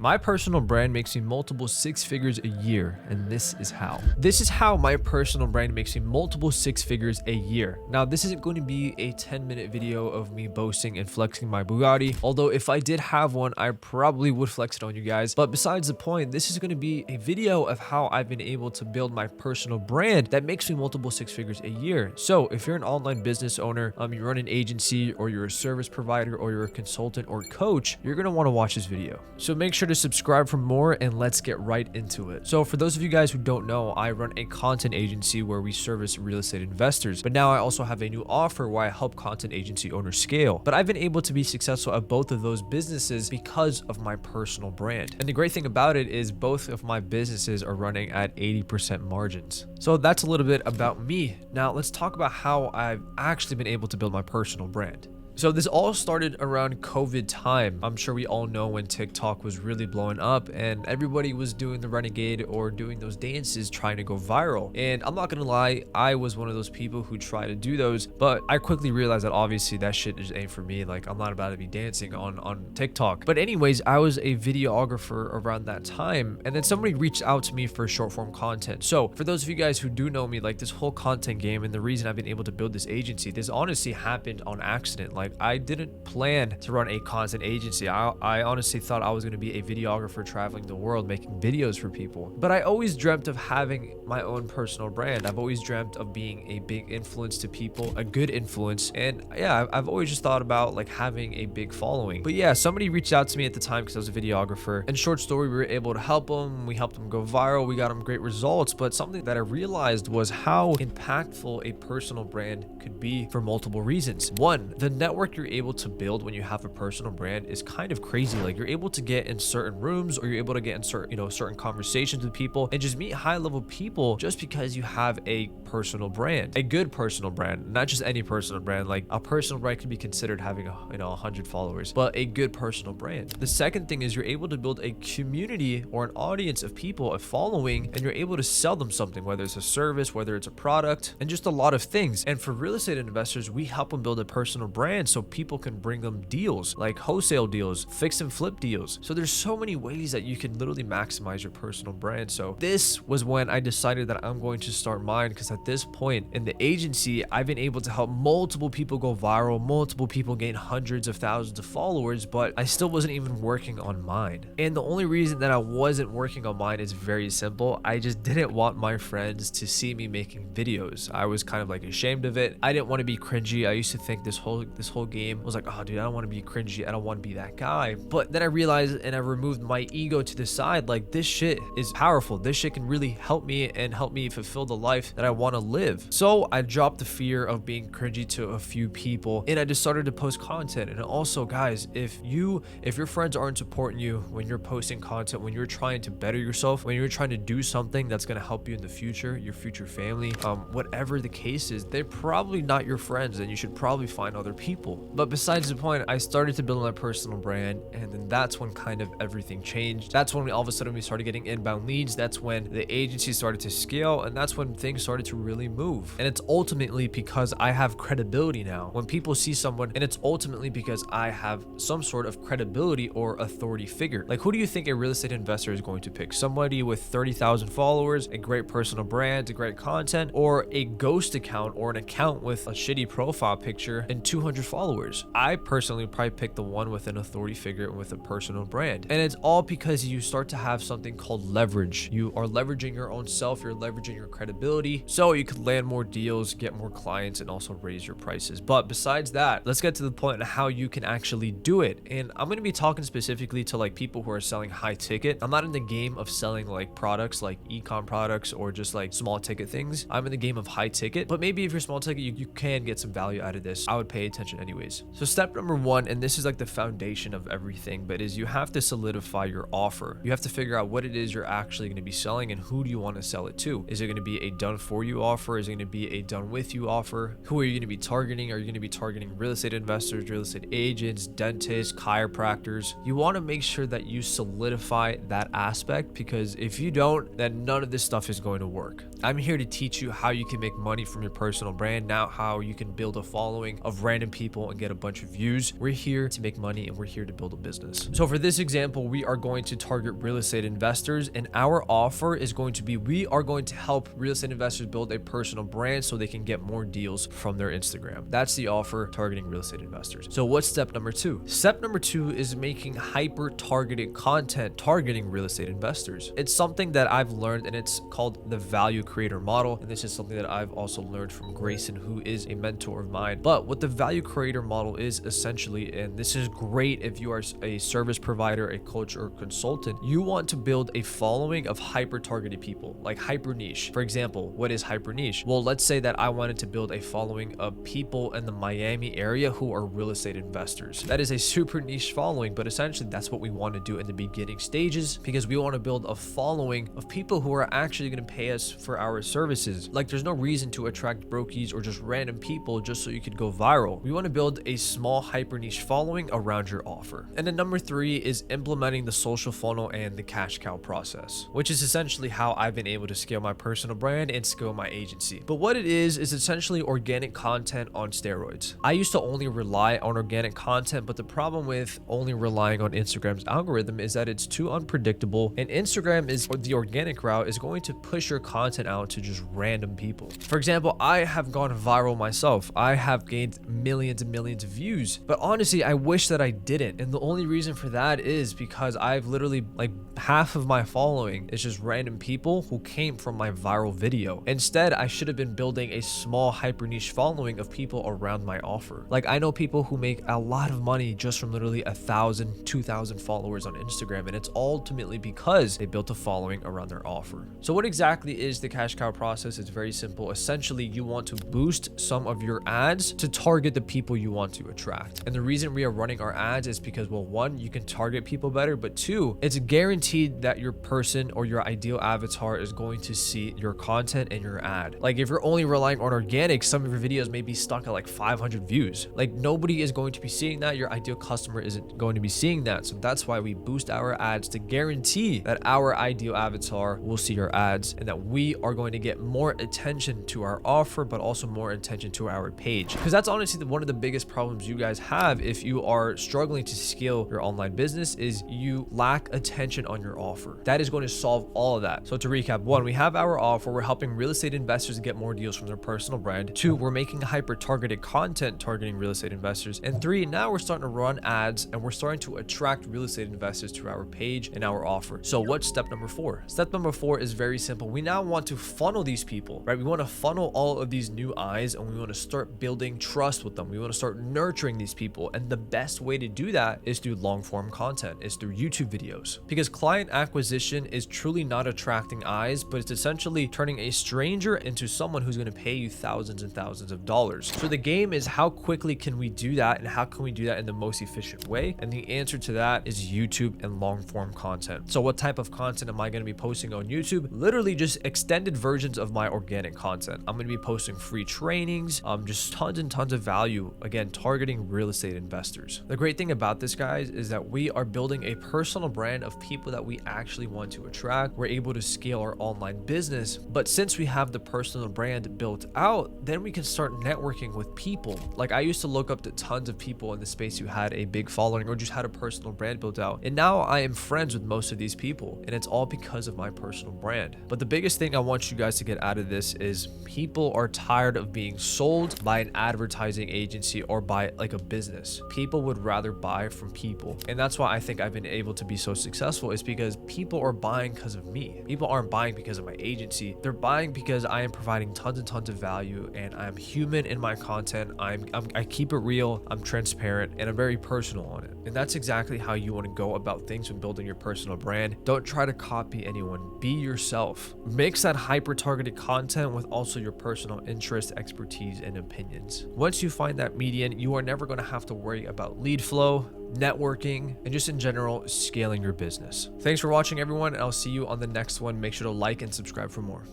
My personal brand makes me multiple six figures a year, and this is how. This is how my personal brand makes me multiple six figures a year. Now, this isn't going to be a 10-minute video of me boasting and flexing my Bugatti, although if I did have one, I probably would flex it on you guys. But besides the point, this is going to be a video of how I've been able to build my personal brand that makes me multiple six figures a year. So if you're an online business owner, you run an agency, or you're a service provider, or you're a consultant or coach, you're going to want to watch this video. So make sure to subscribe for more, and let's get right into it. So for those of you guys who don't know, I run a content agency where we service real estate investors, but now I also have a new offer where I help content agency owners scale. But I've been able to be successful at both of those businesses because of my personal brand. And the great thing about it is both of my businesses are running at 80% margins. So that's a little bit about me. Now let's talk about how I've actually been able to build my personal brand. So this all started around COVID time. I'm sure we all know when TikTok was really blowing up and everybody was doing the renegade or doing those dances trying to go viral. And I'm not gonna lie, I was one of those people who tried to do those, but I quickly realized that obviously that shit just ain't for me. Like, I'm not about to be dancing on TikTok. But anyways, I was a videographer around that time, and then somebody reached out to me for short form content. So for those of you guys who do know me, like, this whole content game and the reason I've been able to build this agency, this honestly happened on accident. Like, I didn't plan to run a content agency. I honestly thought I was going to be a videographer traveling the world making videos for people. But I always dreamt of having my own personal brand. I've always dreamt of being a big influence to people, a good influence. And yeah, I've always just thought about like having a big following. But yeah, somebody reached out to me at the time because I was a videographer. And short story, we were able to help them. We helped them go viral. We got them great results. But something that I realized was how impactful a personal brand could be for multiple reasons. One, the network you're able to build when you have a personal brand is kind of crazy. Like, you're able to get in certain rooms, or you're able to get in certain conversations with people and just meet high level people just because you have a personal brand, a good personal brand, not just any personal brand. Like, a personal brand can be considered having 100 followers, but a good personal brand. The second thing is you're able to build a community or an audience of people, a following, and you're able to sell them something, whether it's a service, whether it's a product, and just a lot of things. And for real estate investors, we help them build a personal brand so people can bring them deals, like wholesale deals, fix and flip deals. So there's so many ways that you can literally maximize your personal brand. So this was when I decided that I'm going to start mine, because at this point in the agency, I've been able to help multiple people go viral, multiple people gain hundreds of thousands of followers, but I still wasn't even working on mine. And the only reason that I wasn't working on mine is very simple. I just didn't want my friends to see me making videos. I was kind of like ashamed of it. I didn't want to be cringy. I used to think this whole game was like, oh dude, I don't want to be cringy. I don't want to be that guy. But then I realized, and I removed my ego to the side, like, this shit is powerful. This shit can really help me and help me fulfill the life that I want to live. So I dropped the fear of being cringy to a few people, and I just started to post content. And also, guys, if your friends aren't supporting you when you're posting content, when you're trying to better yourself, when you're trying to do something that's going to help you in the future, your future family, whatever the case is, they're probably not your friends, and you should probably find other people. But besides the point, I started to build my personal brand, and then that's when kind of everything changed. That's when all of a sudden we started getting inbound leads. That's when the agency started to scale, and that's when things started to really move. And it's ultimately because I have credibility now. When people see someone, and it's ultimately because I have some sort of credibility or authority figure. Like, who do you think a real estate investor is going to pick? Somebody with 30,000 followers, a great personal brand, a great content, or a ghost account, or an account with a shitty profile picture and 200 followers? I personally probably pick the one with an authority figure and with a personal brand. And it's all because you start to have something called leverage. You are leveraging your own self, you're leveraging your credibility, so you can land more deals, get more clients, and also raise your prices. But besides that, let's get to the point of how you can actually do it. And I'm going to be talking specifically to like people who are selling high ticket. I'm not in the game of selling like products like e-com products or just like small ticket things. I'm in the game of high ticket, but maybe if you're small ticket, you can get some value out of this. I would pay attention anyways. So step number one, and this is like the foundation of everything, but is you have to solidify your offer. You have to figure out what it is you're actually going to be selling and who do you want to sell it to. Is it going to be a done for you offer? Is it going to be a done with you offer? Who are you going to be targeting? Are you going to be targeting real estate investors, real estate agents, dentists, chiropractors? You want to make sure that you solidify that aspect, because if you don't, then none of this stuff is going to work. I'm here to teach you how you can make money from your personal brand, now how you can build a following of random people and get a bunch of views. We're here to make money and we're here to build a business. So for this example, we are going to target real estate investors, and our offer is going to be, we are going to help real estate investors build a personal brand so they can get more deals from their Instagram. That's the offer, targeting real estate investors. So what's step number 2? Step number 2 is making hyper targeted content targeting real estate investors. It's something that I've learned, and it's called the value creator model. And this is something that I've also learned from Grayson, who is a mentor of mine. But what the value creator model is essentially, and this is great if you are a service provider, a coach, or consultant, you want to build a following of hyper targeted people, like hyper niche. For example, what is hyper niche? Well, let's say that I wanted to build a following of people in the Miami area who are real estate investors. That is a super niche following, but essentially that's what we want to do in the beginning stages, because we want to build a following of people who are actually going to pay us for our services. Like, there's no reason to attract brokies or just random people just so you could go viral. We want to build a small hyper niche following around your offer. And then number 3 is implementing the social funnel and the cash cow process, which is essentially how I've been able to scale my personal brand and scale my agency. But what it is essentially organic content on steroids. I used to only rely on organic content, but the problem with only relying on Instagram's algorithm is that it's too unpredictable, and Instagram is, or the organic route, is going to push your content out to just random people. For example, I have gone viral myself. I have gained millions and millions of views, but honestly, I wish that I didn't. And the only reason for that is because I've literally, like, half of my following is just random people who came from my viral video. Instead, I should have been building a small hyper niche following of people around my offer. Like, I know people who make a lot of money just from literally 1,000, 2,000 followers on Instagram, and it's ultimately because they built a following around their offer. So what exactly is the cash cow process? It's very simple. Essentially, you want to boost some of your ads to target the people you want to attract. And the reason we are running our ads is because, well, 1, you can target people better, but 2, it's guaranteed that your person or your ideal avatar is going to see your content and your ad. Like, if you're only relying on organic, some of your videos may be stuck at like 500 views. Like, nobody is going to be seeing that. Your ideal customer isn't going to be seeing that. So that's why we boost our ads, to guarantee that our ideal avatar will see your ads and that we are going to get more attention to our offer, but also more attention to our page. Because that's honestly one of the biggest problems you guys have if you are struggling to scale your online business, is you lack attention on your offer. That is going to solve all of that. So to recap, 1, we have our offer. We're helping real estate investors get more deals from their personal brand. 2, we're making hyper targeted content targeting real estate investors. And 3, now we're starting to run ads and we're starting to attract real estate investors to our page and our offer. So what's step number 4? Step number 4 is very simple. We now want to funnel these people, right? We want to funnel all of these new eyes, and we want to start building trust with them. We want to start nurturing these people. And the best way to do that is through long form content, is through YouTube videos, because client acquisition is truly not attracting eyes, but it's essentially turning a stranger into someone who's going to pay you thousands and thousands of dollars. So the game is, how quickly can we do that, and how can we do that in the most efficient way? And the answer to that is YouTube and long form content. So what type of content am I going to be posting on YouTube? Literally just extended versions of my organic content. I'm going to be posting free trainings, just tons and tons of value, again, targeting real estate investors. The great thing about this, guys, is that we are building a personal brand of people that we actually want to attract. We're able to scale our online business, but since we have the personal brand built out, then we can start networking with people. Like, I used to look up to tons of people in the space who had a big following or just had a personal brand built out, and now I am friends with most of these people, and it's all because of my personal brand. But the biggest thing I want you guys to get out of this is, people are tired of being sold by an advertising agency or by like a business. People would rather buy from people, and that's why I think I've been able to be so successful, is because people are buying because of me. People aren't buying because of my agency. They're buying because I am providing tons and tons of value, and I'm human in my content. I keep it real, I'm transparent, and I'm very personal on it. And that's exactly how you want to go about things when building your personal brand. Don't try to copy anyone. Be yourself. Mix that hyper targeted content with also your personal interest, expertise, and opinions. Once you find that median, you are never going to have to worry about lead flow, networking, and just in general scaling your business. Thanks for watching, everyone, and I'll see you on the next one. Make sure to like and subscribe for more.